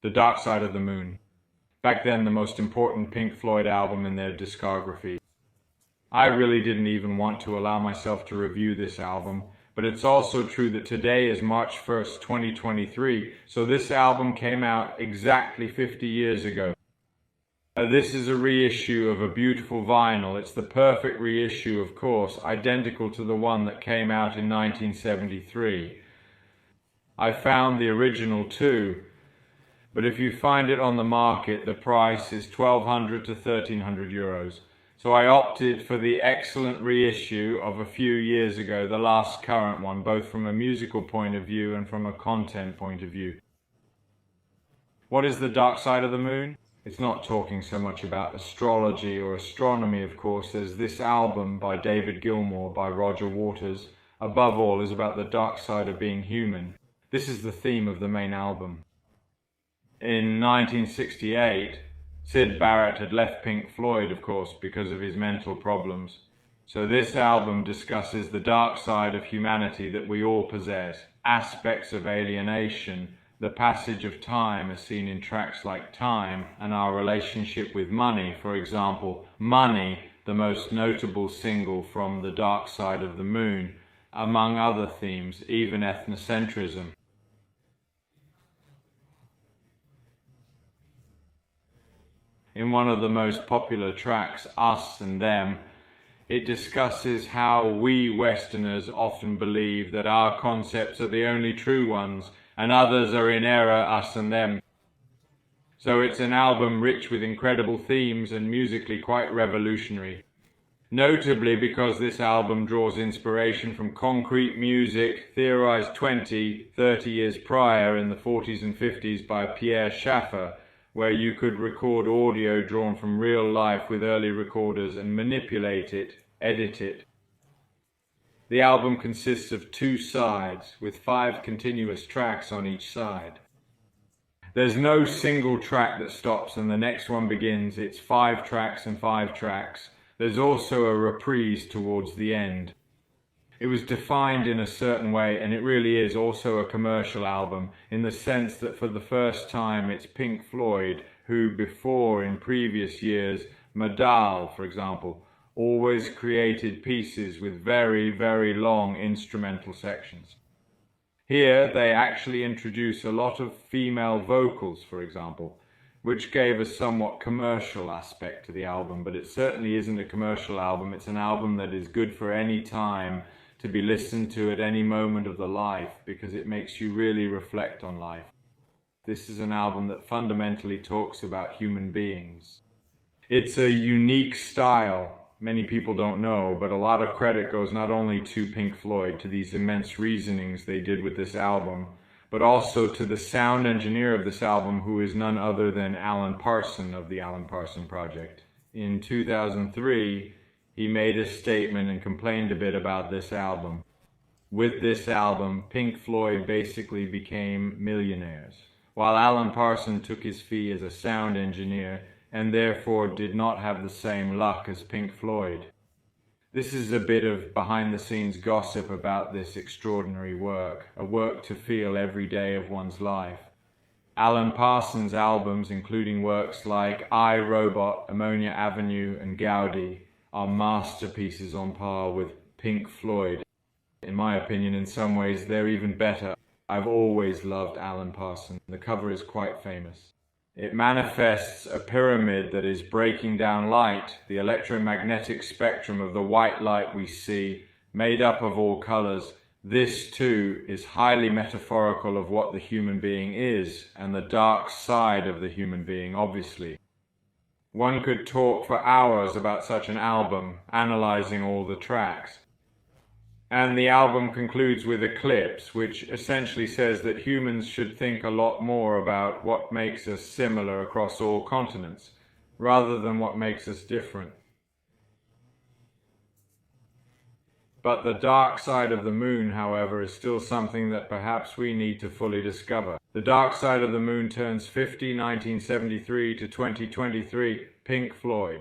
The Dark Side of the Moon. Back then, the most important Pink Floyd album in their discography. I really didn't even want to allow myself to review this album, but it's also true that today is March 1st, 2023, so this album came out exactly 50 years ago. This is a reissue of a beautiful vinyl. It's the perfect reissue, of course, identical to the one that came out in 1973. I found the original too, but if you find it on the market, the price is 1,200 to 1,300 euros. So I opted for the excellent reissue of a few years ago, the last current one, both from a musical point of view and from a content point of view. What is the Dark Side of the Moon? It's not talking so much about astrology or astronomy, of course, as this album by David Gilmour, by Roger Waters, above all, is about the dark side of being human. This is the theme of the main album. In 1968, Syd Barrett had left Pink Floyd, of course, because of his mental problems. So this album discusses the dark side of humanity that we all possess, aspects of alienation, the passage of time as seen in tracks like Time, and our relationship with money. For example, Money, the most notable single from The Dark Side of the Moon, among other themes, even ethnocentrism. In one of the most popular tracks, Us and Them, it discusses how we Westerners often believe that our concepts are the only true ones and others are in error, us and them. So it's an album rich with incredible themes and musically quite revolutionary. Notably because this album draws inspiration from concrete music theorized 20, 30 years prior in the 40s and 50s by Pierre Schaeffer, where you could record audio drawn from real life with early recorders and manipulate it, edit it. The album consists of 2 sides, with 5 continuous tracks on each side. There's no single track that stops and the next one begins. It's 5 tracks and 5 tracks. There's also a reprise towards the end. It was defined in a certain way, and it really is also a commercial album, in the sense that for the first time it's Pink Floyd, who before, in previous years, Madal, for example, always created pieces with very, very long instrumental sections. Here they actually introduce a lot of female vocals, for example, which gave a somewhat commercial aspect to the album, but it certainly isn't a commercial album. It's an album that is good for any time, to be listened to at any moment of the life, because it makes you really reflect on life. This is an album that fundamentally talks about human beings. It's a unique style. Many people don't know, but a lot of credit goes not only to Pink Floyd, to these immense reasonings they did with this album, but also to the sound engineer of this album, who is none other than Alan Parsons of the Alan Parsons Project. In 2003, he made a statement and complained a bit about this album. With this album, Pink Floyd basically became millionaires, while Alan Parsons took his fee as a sound engineer and therefore did not have the same luck as Pink Floyd. This is a bit of behind-the-scenes gossip about this extraordinary work, a work to feel every day of one's life. Alan Parsons' albums, including works like I, Robot, Ammonia Avenue and Gaudi, are masterpieces on par with Pink Floyd. In my opinion, in some ways, they're even better. I've always loved Alan Parsons. The cover is quite famous. It manifests a pyramid that is breaking down light, the electromagnetic spectrum of the white light we see, made up of all colors. This, too, is highly metaphorical of what the human being is, and the dark side of the human being, obviously. One could talk for hours about such an album, analyzing all the tracks. And the album concludes with Eclipse, which essentially says that humans should think a lot more about what makes us similar across all continents, rather than what makes us different. But the dark side of the moon, however, is still something that perhaps we need to fully discover. The Dark Side of the Moon turns 50, 1973 to 2023, Pink Floyd.